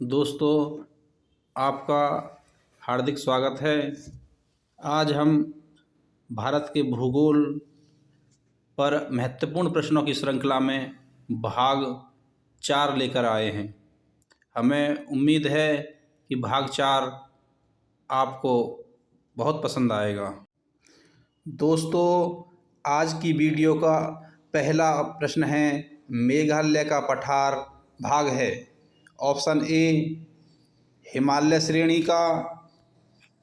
दोस्तों, आपका हार्दिक स्वागत है। आज हम भारत के भूगोल पर महत्वपूर्ण प्रश्नों की श्रृंखला में भाग 4 लेकर आए हैं। हमें उम्मीद है कि भाग 4 आपको बहुत पसंद आएगा। दोस्तों, आज की वीडियो का पहला प्रश्न है, मेघालय का पठार भाग है। ऑप्शन ए हिमालय श्रेणी का,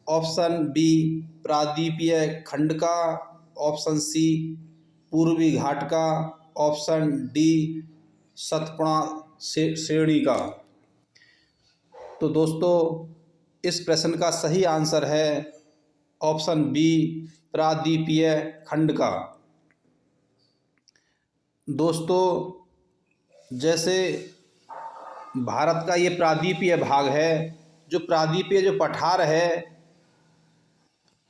ऑप्शन बी प्रायद्वीपीय खंड का, ऑप्शन सी पूर्वी घाट का, ऑप्शन डी सतपुड़ा श्रेणी का। तो दोस्तों, इस प्रश्न का सही आंसर है ऑप्शन बी प्रायद्वीपीय खंड का। दोस्तों, जैसे भारत का ये प्रायद्वीपीय भाग है, जो प्रायद्वीपीय जो पठार है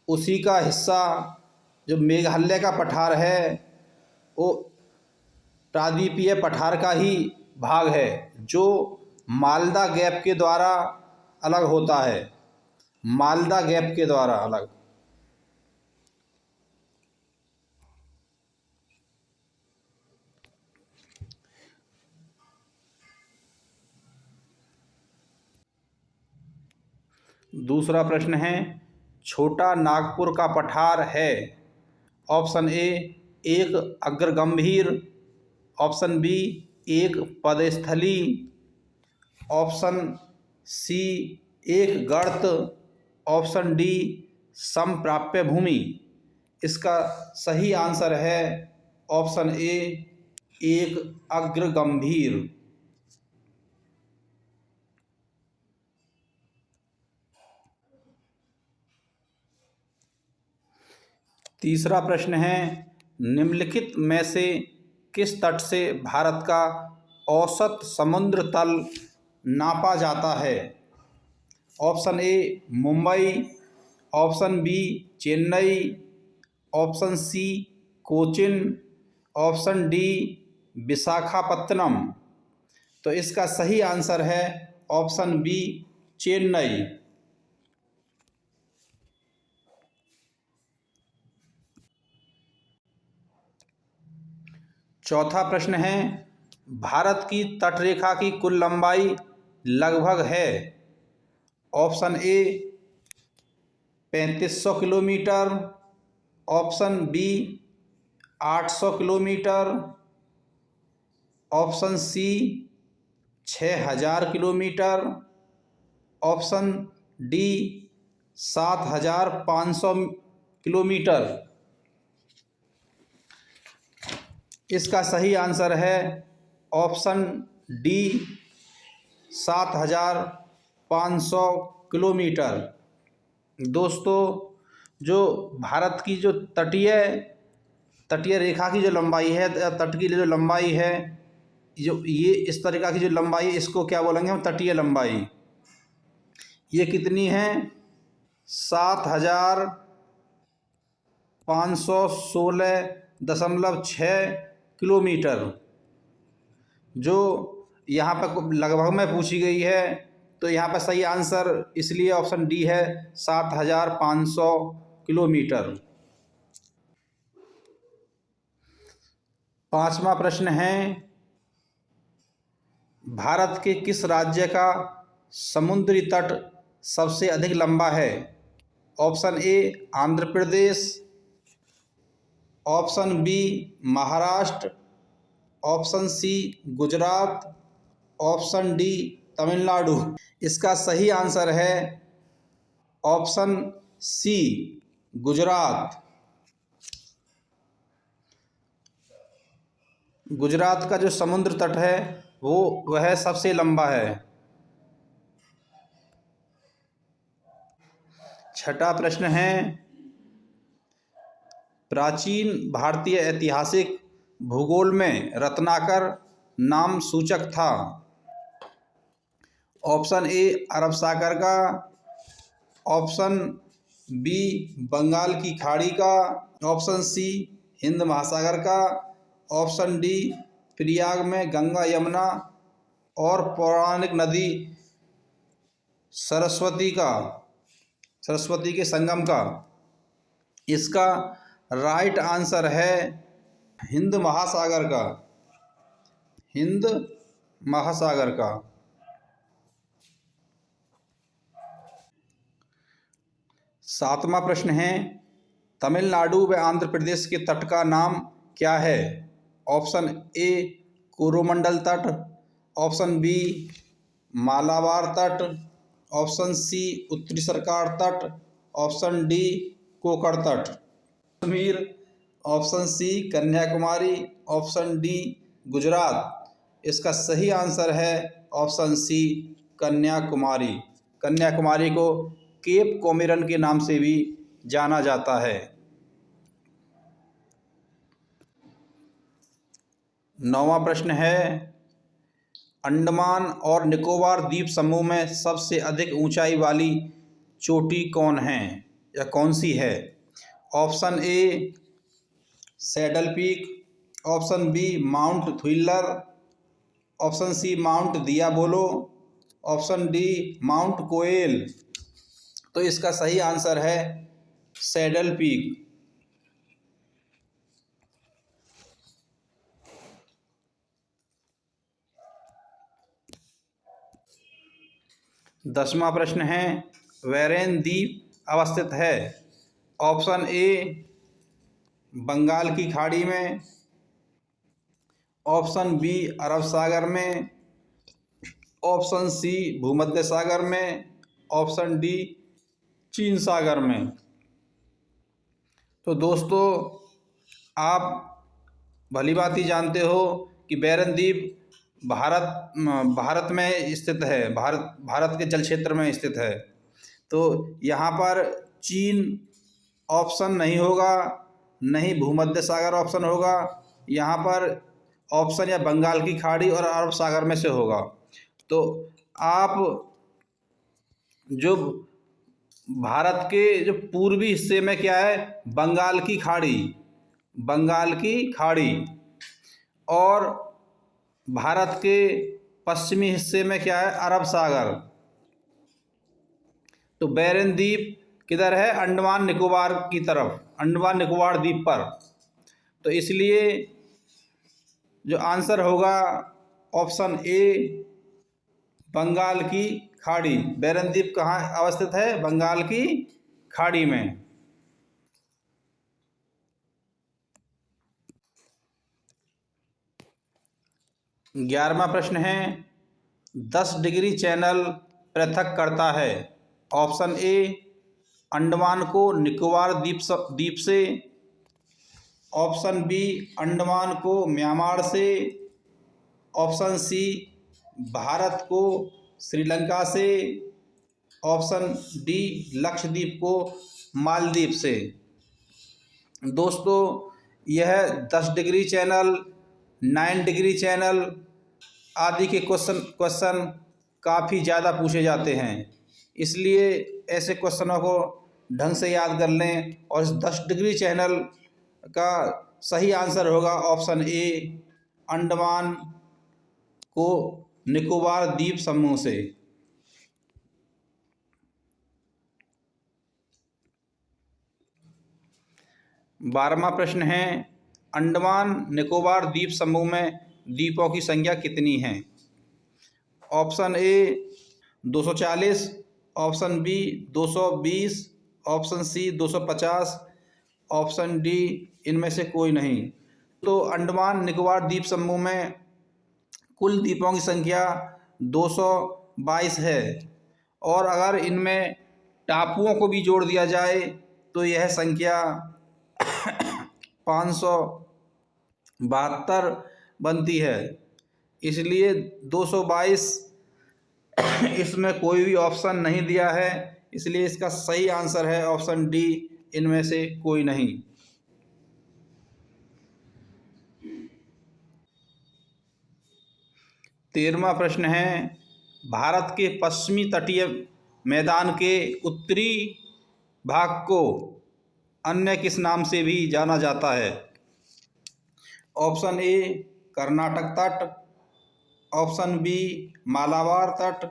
उसी का हिस्सा जो मेघालय का पठार है वो प्रायद्वीपीय पठार का ही भाग है, जो मालदा गैप के द्वारा अलग होता है। मालदा गैप के द्वारा अलग। दूसरा प्रश्न है, छोटा नागपुर का पठार है। ऑप्शन ए एक अग्रगंभीर, ऑप्शन बी एक पदस्थली, ऑप्शन सी एक गर्त, ऑप्शन डी समप्राप्य भूमि। इसका सही आंसर है ऑप्शन ए एक अग्रगंभीर। तीसरा प्रश्न है, निम्नलिखित में से किस तट से भारत का औसत समुद्र तल नापा जाता है। Option A Mumbai, option B Chennai, option C Cochin, option D Visakhapatnam. तो इसका सही आंसर है ऑप्शन बी चेन्नई। चौथा प्रश्न है, भारत की तटरेखा की कुल लंबाई लगभग है। Option A 3500 kilometre, option B 800 kilometre, option C 6000 kilometre, option D 7500 kilometre. इसका सही आंसर है ऑप्शन डी 7500 किलोमीटर। दोस्तों, जो भारत की जो तटीय रेखा की जो लंबाई है, तट की जो लंबाई है, जो ये इस तरीक़ा की जो लंबाई है, इसको क्या बोलेंगे हम, तटीय लंबाई। ये कितनी है, 7516.6 किलोमीटर, जो यहाँ पर लगभग में पूछी गई है। तो यहाँ पर सही आंसर इसलिए ऑप्शन डी है 7500 किलोमीटर। पांचवा प्रश्न है, भारत के किस राज्य का समुद्री तट सबसे अधिक लंबा है। Option A Andhra Pradesh, option B Maharashtra, option C Gujarat, option D Tamil Nadu. इसका सही आंसर है ऑप्शन सी गुजरात। गुजरात का जो समुद्र तट है वह सबसे लंबा है। छठा प्रश्न है, प्राचीन भारतीय ऐतिहासिक भूगोल में रत्नाकर नाम सूचक था। ऑप्शन ए अरब सागर का, ऑप्शन बी बंगाल की खाड़ी का, ऑप्शन सी हिंद महासागर का, ऑप्शन डी प्रयाग में गंगा यमुना और पौराणिक नदी सरस्वती के संगम का। इसका राइट आंसर है हिंद महासागर का। हिंद महासागर का। 7वां प्रश्न है, तमिलनाडु व आंध्र प्रदेश के तट का नाम क्या है? ऑप्शन ए कोरोमंडल तट, ऑप्शन बी मालाबार तट, ऑप्शन सी उत्तरी सरकार तट, ऑप्शन डी कोकण तट। Kashmir, option C Kanyakumari, option D Gujarat. इसका सही आंसर है ऑप्शन सी कन्याकुमारी। कन्याकुमारी को केप कोमोरिन के नाम से भी जाना जाता है। 9वां प्रश्न है, अंडमान और निकोबार द्वीप समूह में सबसे अधिक ऊंचाई वाली चोटी कौन है या कौन सी है? Option A saddle peak, option B mount Thuillier, option C mount Diavolo, option D mount Koel. तो इसका सही आंसर है सैडल पीक। 10वां प्रश्न है, वैरेन द्वीप अवस्थित है? ऑप्शन ए बंगाल की खाड़ी में, ऑप्शन बी अरब सागर में, ऑप्शन सी भूमध्य सागर में, ऑप्शन डी चीन सागर में। तो दोस्तों, आप भली भांति ही जानते हो कि बैरन द्वीप भारत में स्थित है, भारत के जल क्षेत्र में स्थित है। तो यहाँ पर चीन ऑप्शन नहीं होगा, नहीं भूमध्य सागर ऑप्शन होगा। यहाँ पर ऑप्शन या बंगाल की खाड़ी और अरब सागर में से होगा। तो आप जो भारत के जो पूर्वी हिस्से में क्या है, बंगाल की खाड़ी, और भारत के पश्चिमी हिस्से में क्या है, अरब सागर। तो बैरन द्वीप किधर है? अंडमान निकोबार की तरफ, अंडमान निकोबार द्वीप पर। तो इसलिए जो आंसर होगा ऑप्शन ए बंगाल की खाड़ी। बैरन द्वीप कहाँ अवस्थित है? बंगाल की खाड़ी में। 11वां प्रश्न है, 10 डिग्री चैनल पृथक करता है? ऑप्शन ए अंडमान को निकोबार द्वीप से, ऑप्शन बी अंडमान को म्यांमार से, ऑप्शन सी भारत को श्रीलंका से, ऑप्शन डी लक्षद्वीप को मालदीव से। दोस्तों, यह 10 डिग्री चैनल, 9 डिग्री चैनल आदि के क्वेश्चन काफ़ी ज़्यादा पूछे जाते हैं। इसलिए ऐसे क्वेश्चनों को ढंग से याद कर लें। और इस 10 डिग्री चैनल का सही आंसर होगा ऑप्शन ए अंडमान को निकोबार द्वीप समूह से। 12वां प्रश्न है, अंडमान निकोबार द्वीप समूह में द्वीपों की संख्या कितनी है? Option A 240, option B 220, option C 250, option D इनमें से कोई नहीं। तो अंडमान निकोबार द्वीप समूह में कुल द्वीपों की संख्या 222 है, और अगर इनमें टापुओं को भी जोड़ दिया जाए तो यह संख्या 572 बनती है। इसलिए 222 इसमें कोई भी ऑप्शन नहीं दिया है, इसलिए इसका सही आंसर है ऑप्शन डी इनमें से कोई नहीं। 13वां प्रश्न है, भारत के पश्चिमी तटीय मैदान के उत्तरी भाग को अन्य किस नाम से भी जाना जाता है? ऑप्शन ए कर्नाटक तट, ऑप्शन बी मालाबार तट,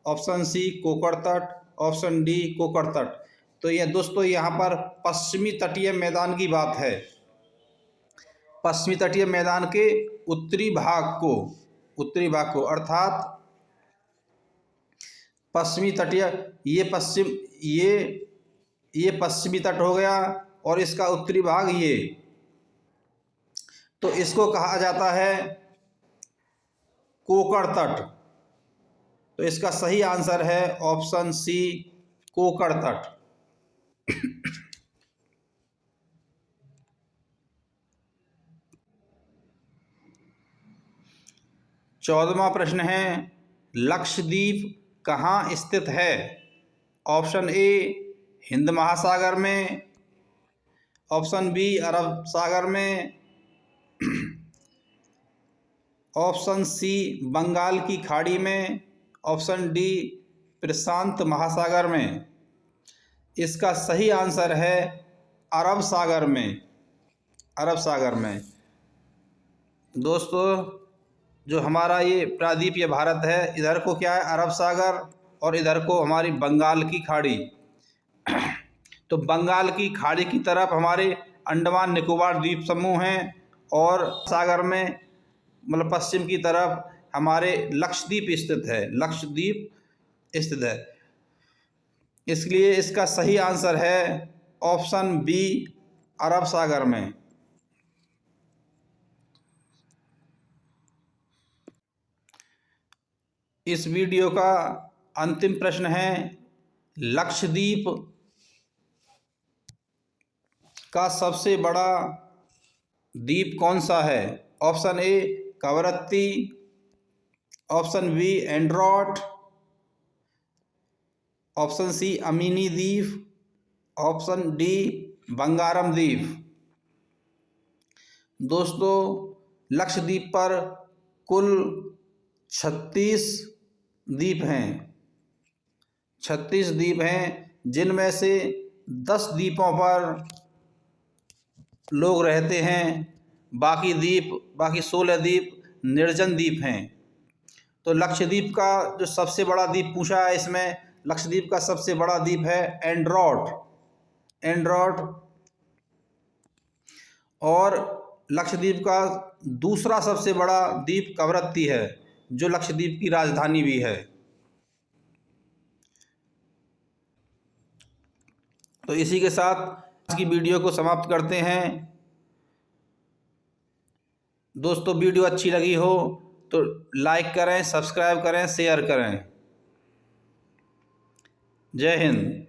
ऑप्शन सी कोकर तट, ऑप्शन डी कोकर तट। तो ये दोस्तों यहाँ पर पश्चिमी तटीय मैदान की बात है। पश्चिमी तटीय मैदान के उत्तरी भाग को अर्थात पश्चिमी तटीय, ये पश्चिमी तट हो गया और इसका उत्तरी भाग ये, तो इसको कहा जाता है कोकर तट। तो इसका सही आंसर है ऑप्शन सी कोकर तट। 14वां प्रश्न है, लक्षद्वीप कहाँ स्थित है? ऑप्शन ए हिंद महासागर में, ऑप्शन बी अरब सागर में, ऑप्शन सी बंगाल की खाड़ी में, ऑप्शन डी प्रशांत महासागर में। इसका सही आंसर है अरब सागर में, अरब सागर में। दोस्तों जो हमारा ये प्रायद्वीपीय भारत है, इधर को क्या है अरब सागर और इधर को हमारी बंगाल की खाड़ी। तो बंगाल की खाड़ी की तरफ हमारे अंडमान निकोबार द्वीप समूह हैं और सागर में मतलब पश्चिम की तरफ हमारे लक्षद्वीप स्थित है, लक्षद्वीप स्थित है। इसलिए इसका सही आंसर है ऑप्शन बी अरब सागर में। इस वीडियो का अंतिम प्रश्न है, लक्षद्वीप का सबसे बड़ा द्वीप कौन सा है? Option A Kavaratti, option B Androth, option C Amini द्वीप, ऑप्शन डी बंगारम द्वीप। दोस्तों लक्षद्वीप पर कुल 36 द्वीप हैं, 36 द्वीप हैं, जिनमें से 10 द्वीपों पर लोग रहते हैं, बाकी 16 द्वीप निर्जन द्वीप हैं। तो लक्षद्वीप का जो सबसे बड़ा द्वीप पूछा है, इसमें लक्षद्वीप का सबसे बड़ा द्वीप है एंड्रोट, और लक्षद्वीप का दूसरा सबसे बड़ा द्वीप कवरत्ती है, जो लक्षद्वीप की राजधानी भी है। तो इसी के साथ आज की वीडियो को समाप्त करते हैं। दोस्तों वीडियो अच्छी लगी हो तो लाइक करें, सब्सक्राइब करें, शेयर करें। जय हिंद।